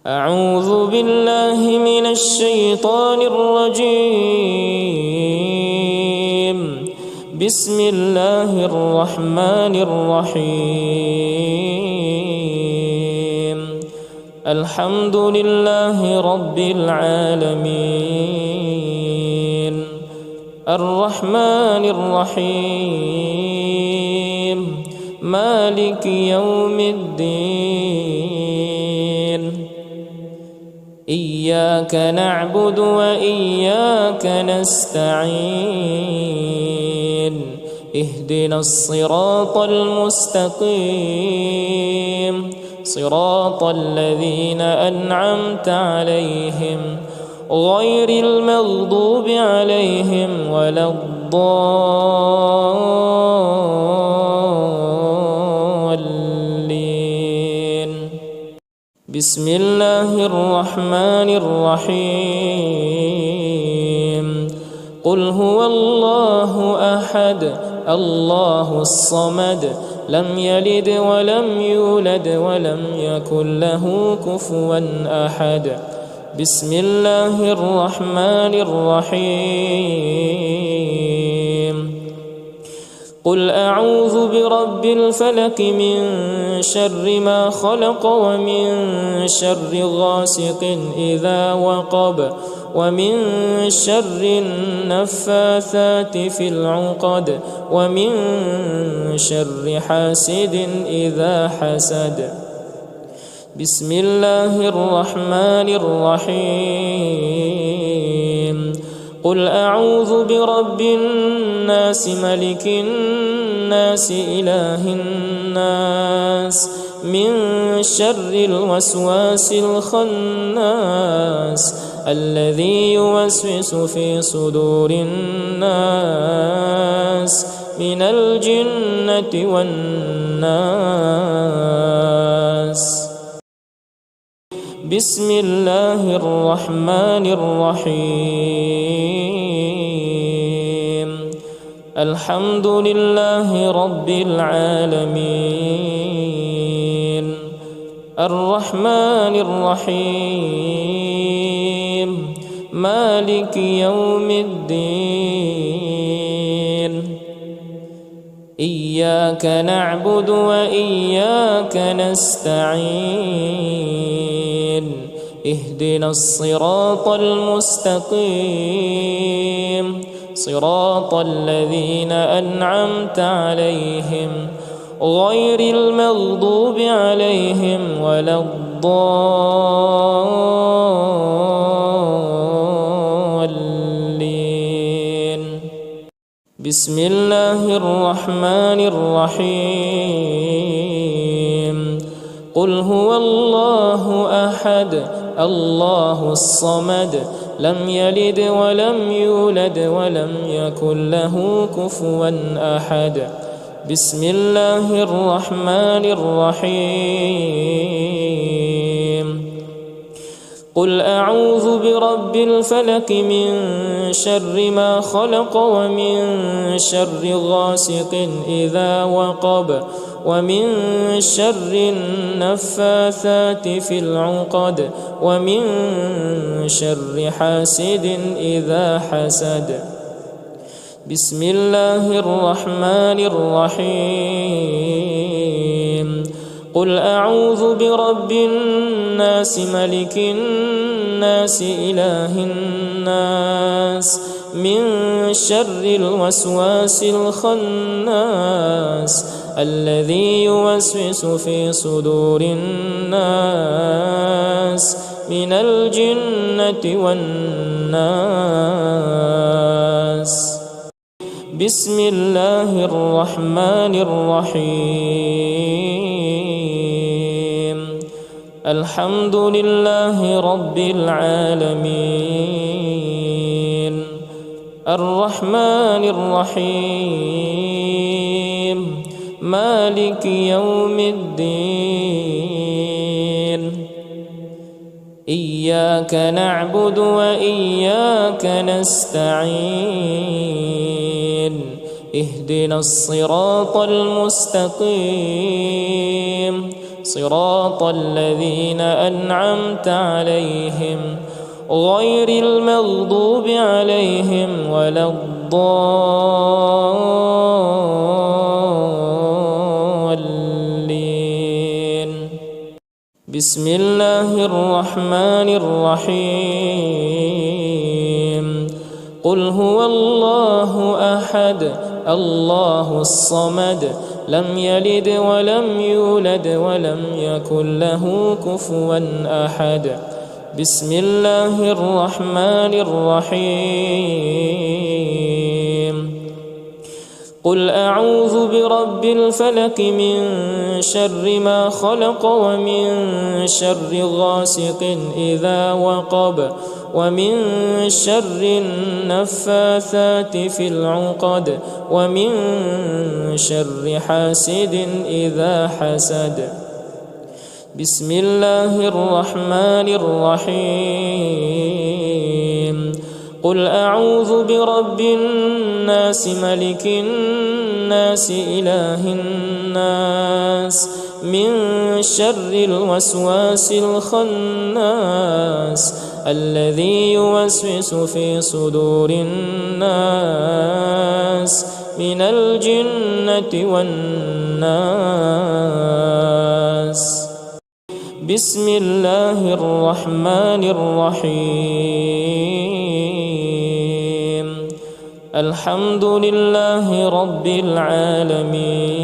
أعوذ بالله من الشيطان الرجيم. بسم الله الرحمن الرحيم. الحمد لله رب العالمين، الرحمن الرحيم، مالك يوم الدين. إياك نعبد وإياك نستعين. اهدنا الصراط المستقيم، صراط الذين أنعمت عليهم غير المغضوب عليهم ولا الضالين. بسم الله الرحمن الرحيم. قل هو الله أحد الله الصمد لم يلد ولم يولد ولم يكن له كفوا أحد. بسم الله الرحمن الرحيم. قل أعوذ برب الفلق من شر ما خلق ومن شر غاسق إذا وقب ومن شر النفاثات في العقد ومن شر حاسد إذا حسد. بسم الله الرحمن الرحيم. قل أعوذ برب الناس ملك الناس إله الناس من شر الوسواس الخناس الذي يوسوس في صدور الناس من الجنة والناس. بسم الله الرحمن الرحيم. الحمد لله رب العالمين، الرحمن الرحيم، مالك يوم الدين. إياك نعبد وإياك نستعين. اهدنا الصراط المستقيم، صراط الذين أنعمت عليهم غير المغضوب عليهم ولا الضالين. بسم الله الرحمن الرحيم. قل هو الله أحد الله الصمد لم يلد ولم يولد ولم يكن له كفوا أحد. بسم الله الرحمن الرحيم. قل أعوذ برب الفلق من شر ما خلق ومن شر غاسق إذا وقب ومن شر النفاثات في العقد ومن شر حاسد إذا حسد. بسم الله الرحمن الرحيم. قل أعوذ برب الناس ملك الناس إله الناس من شر الوسواس الخناس الذي يوسوس في صدور الناس من الجنة والناس. بسم الله الرحمن الرحيم. الحمد لله رب العالمين، الرحمن الرحيم، مالك يوم الدين. إياك نعبد وإياك نستعين. اهدنا الصراط المستقيم، صراط الذين أنعمت عليهم غير المغضوب عليهم ولا الضالين. بسم الله الرحمن الرحيم. قل هو الله أحد الله الصمد لم يلد ولم يولد ولم يكن له كفوا أحد. بسم الله الرحمن الرحيم. قل أعوذ برب الفلق من شر ما خلق ومن شر غاسق إذا وقب ومن شر النفاثات في العقد ومن شر حاسد إذا حسد. بسم الله الرحمن الرحيم. قل أعوذ برب الناس ملك الناس إله الناس من شر الوسواس الخناس الذي يوسوس في صدور الناس من الجنة والناس. بسم الله الرحمن الرحيم. الحمد لله رب العالمين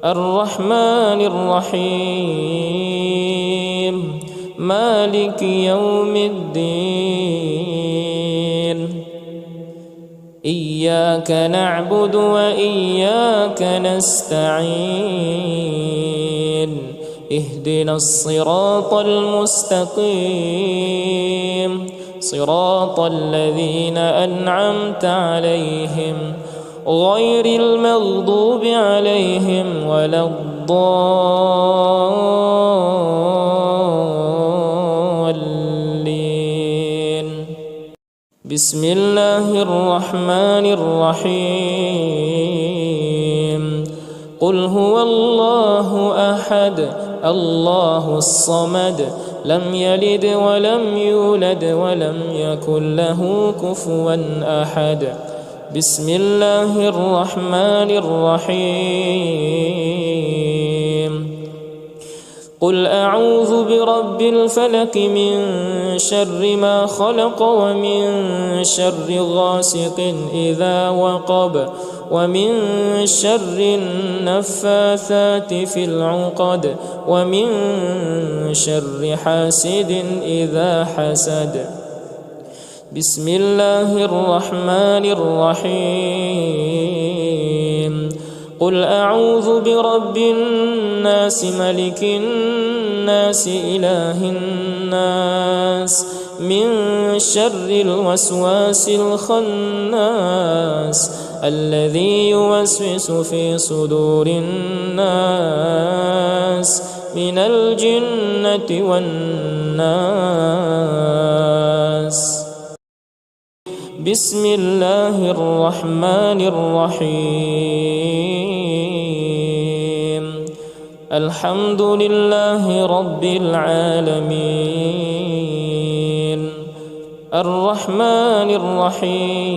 الرحمن الرحيم مالك يوم الدين. إياك نعبد وإياك نستعين. اهدنا الصراط المستقيم صراط الذين أنعمت عليهم غير المغضوب عليهم ولا الضالين. بسم الله الرحمن الرحيم. قل هو الله أحد الله الصمد لم يلد ولم يولد ولم يكن له كفوا أحد. بسم الله الرحمن الرحيم. قل أعوذ برب الفلق من شر ما خلق ومن شر غاسق إذا وقب ومن شر النفاثات في العقد ومن شر حاسد إذا حسد. بسم الله الرحمن الرحيم. قل أعوذ برب الناس ملك الناس إله الناس من شر الوسواس الخناس الذي يوسوس في صدور الناس من الجنة والناس. بسم الله الرحمن الرحيم. الحمد لله رب العالمين الرحمن الرحيم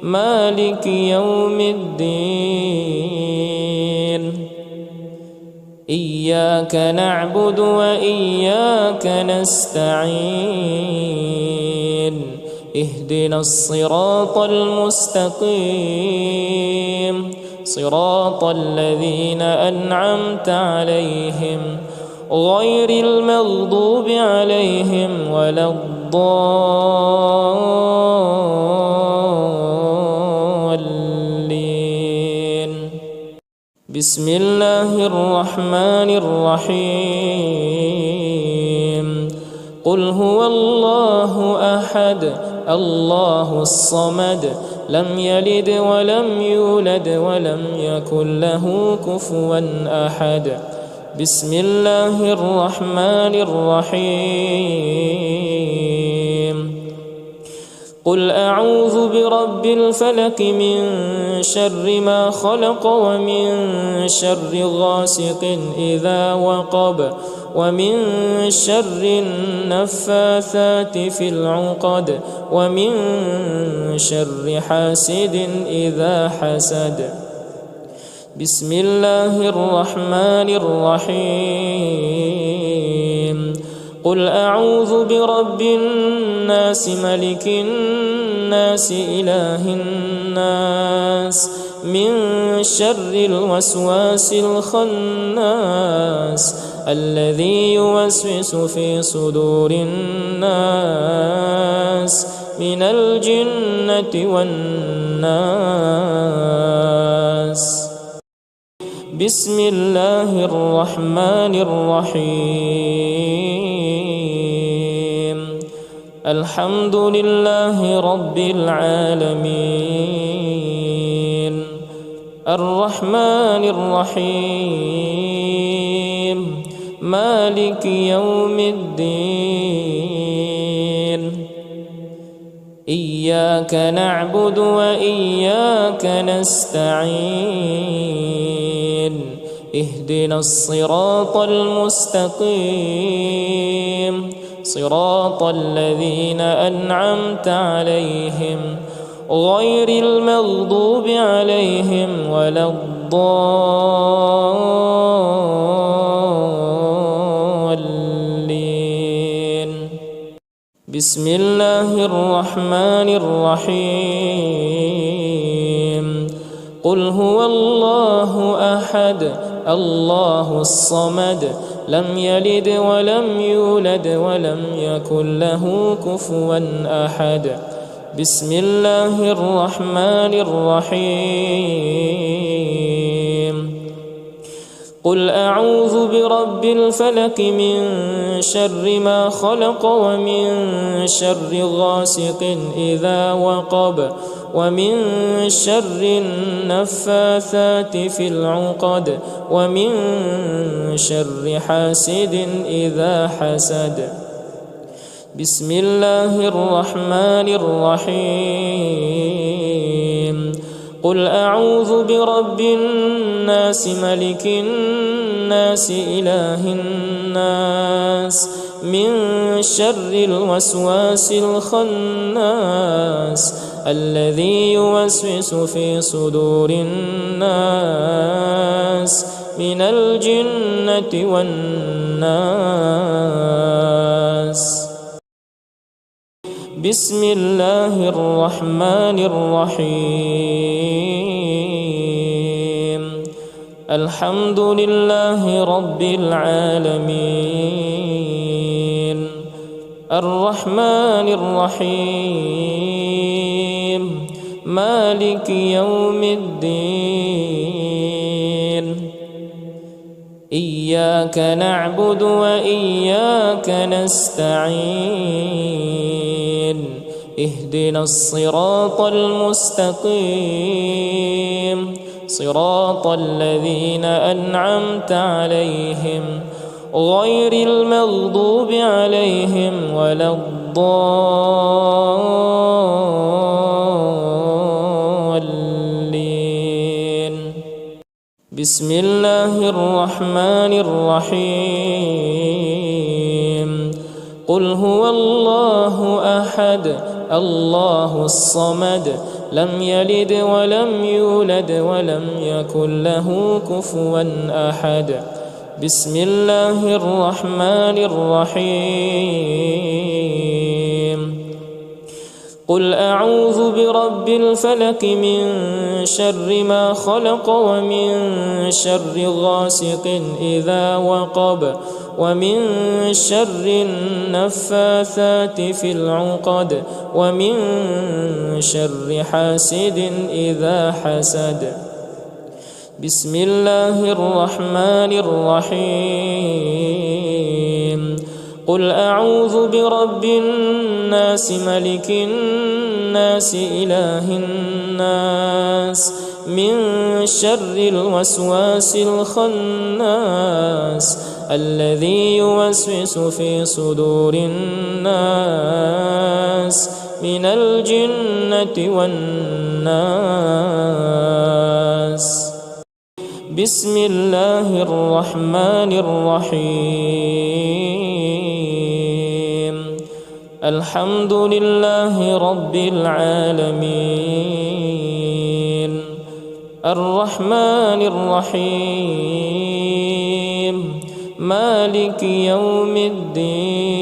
مالك يوم الدين. إياك نعبد وإياك نستعين. اهدنا الصراط المستقيم صراط الذين أنعمت عليهم غير المغضوب عليهم ولا الضالين. بسم الله الرحمن الرحيم. قل هو الله أحد الله الصمد لم يلد ولم يولد ولم يكن له كفوا أحد. بسم الله الرحمن الرحيم. قل أعوذ برب الفلق من شر ما خلق ومن شر غاسق إذا وقب ومن شر النفاثات في العقد ومن شر حاسد إذا حسد. بسم الله الرحمن الرحيم. قل أعوذ برب الناس ملك الناس إله الناس من شر الوسواس الخناس الذي يوسوس في صدور الناس من الجنة والناس. بسم الله الرحمن الرحيم. الحمد لله رب العالمين الرحمن الرحيم مالك يوم الدين. إياك نعبد وإياك نستعين. اهدنا الصراط المستقيم صراط الذين أنعمت عليهم غير المغضوب عليهم ولا الضالين. بسم الله الرحمن الرحيم. قل هو الله أحد الله الصمد لم يلد ولم يولد ولم يكن له كفوا أحد. بسم الله الرحمن الرحيم. قل أعوذ برب الفلق من شر ما خلق ومن شر غاسق إذا وقب ومن شر النفاثات في العقد ومن شر حاسد إذا حسد. بسم الله الرحمن الرحيم. قل أعوذ برب الناس ملك الناس إله الناس من شر الوسواس الخناس الذي يوسوس في صدور الناس من الجنة والناس. بسم الله الرحمن الرحيم. الحمد لله رب العالمين الرحمن الرحيم مالك يوم الدين. إياك نعبد وإياك نستعين. اهدنا الصراط المستقيم صراط الذين أنعمت عليهم غير المغضوب عليهم ولا الضالين. بسم الله الرحمن الرحيم. قل هو الله أحد الله الصمد لم يلد ولم يولد ولم يكن له كفوا أحد. بسم الله الرحمن الرحيم. قل أعوذ برب الفلق من شر ما خلق ومن شر غاسق إذا وقب ومن شر النفاثات في العقد ومن شر حاسد إذا حسد. بسم الله الرحمن الرحيم. قل أعوذ برب الناس ملك الناس إله الناس من شر الوسواس الخناس الذي يوسوس في صدور الناس من الجنة والناس. بسم الله الرحمن الرحيم. الحمد لله رب العالمين، الرحمن الرحيم، مالك يوم الدين.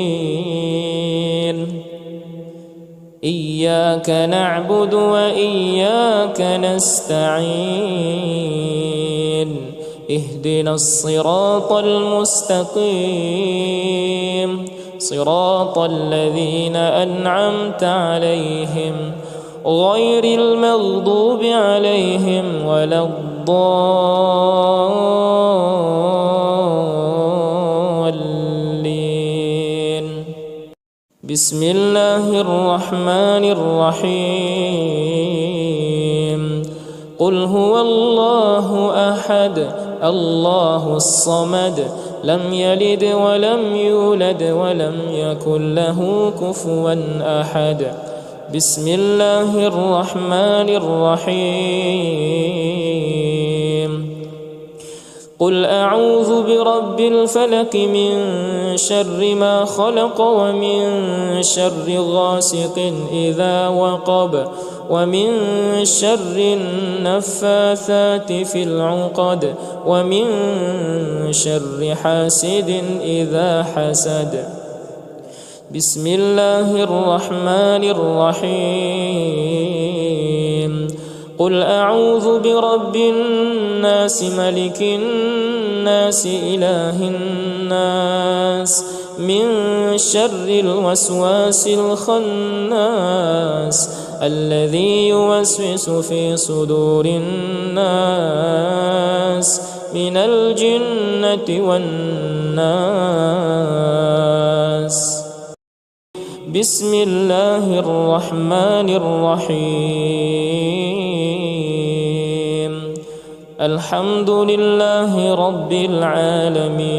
إياك نعبد وإياك نستعين، اهدنا الصراط المستقيم، صراط الذين أنعمت عليهم غير المغضوب عليهم ولا الضالين. بسم الله الرحمن الرحيم. قل هو الله أحد الله الصمد لم يلد ولم يولد ولم يكن له كفوا أحد. بسم الله الرحمن الرحيم. قل أعوذ برب الفلق من شر ما خلق ومن شر غاسق إذا وقب ومن شر النفاثات في العقد ومن شر حاسد إذا حسد. بسم الله الرحمن الرحيم. قل أعوذ برب الناس ملك الناس إله الناس من شر الوسواس الخناس الذي يوسوس في صدور الناس من الجنة والناس. بسم الله الرحمن الرحيم. الحمد لله رب العالمين،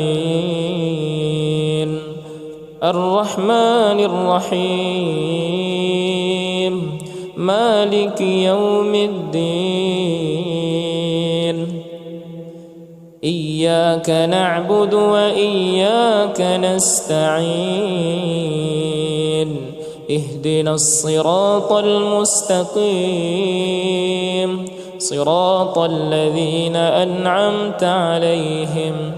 الرحمن الرحيم، مالك يوم الدين. إياك نعبد وإياك نستعين، اهدنا الصراط المستقيم، صراط الذين أنعمت عليهم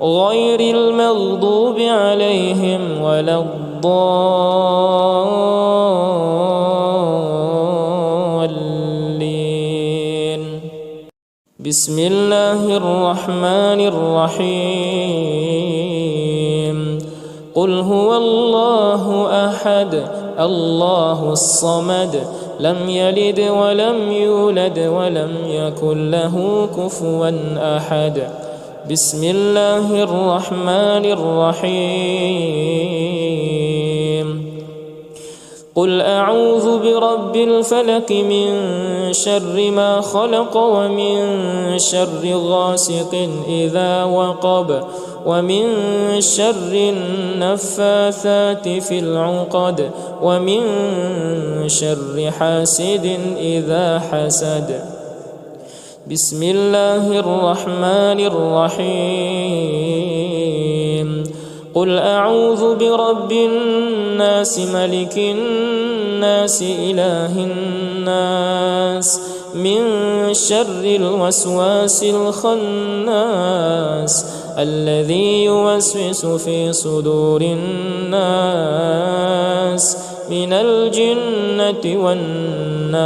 غير المغضوب عليهم ولا الضالين. بسم الله الرحمن الرحيم. قل هو الله أحد الله الصمد لم يلد ولم يولد ولم يكن له كفوا أحد. بسم الله الرحمن الرحيم. قل أعوذ برب الفلق من شر ما خلق ومن شر غاسق إذا وقب ومن شر النفاثات في العقد ومن شر حاسد إذا حسد. بسم الله الرحمن الرحيم. قل أعوذ برب الناس ملك الناس إله الناس من شر الوسواس الخناس الذي يوسوس في صدور الناس من الجنة والناس.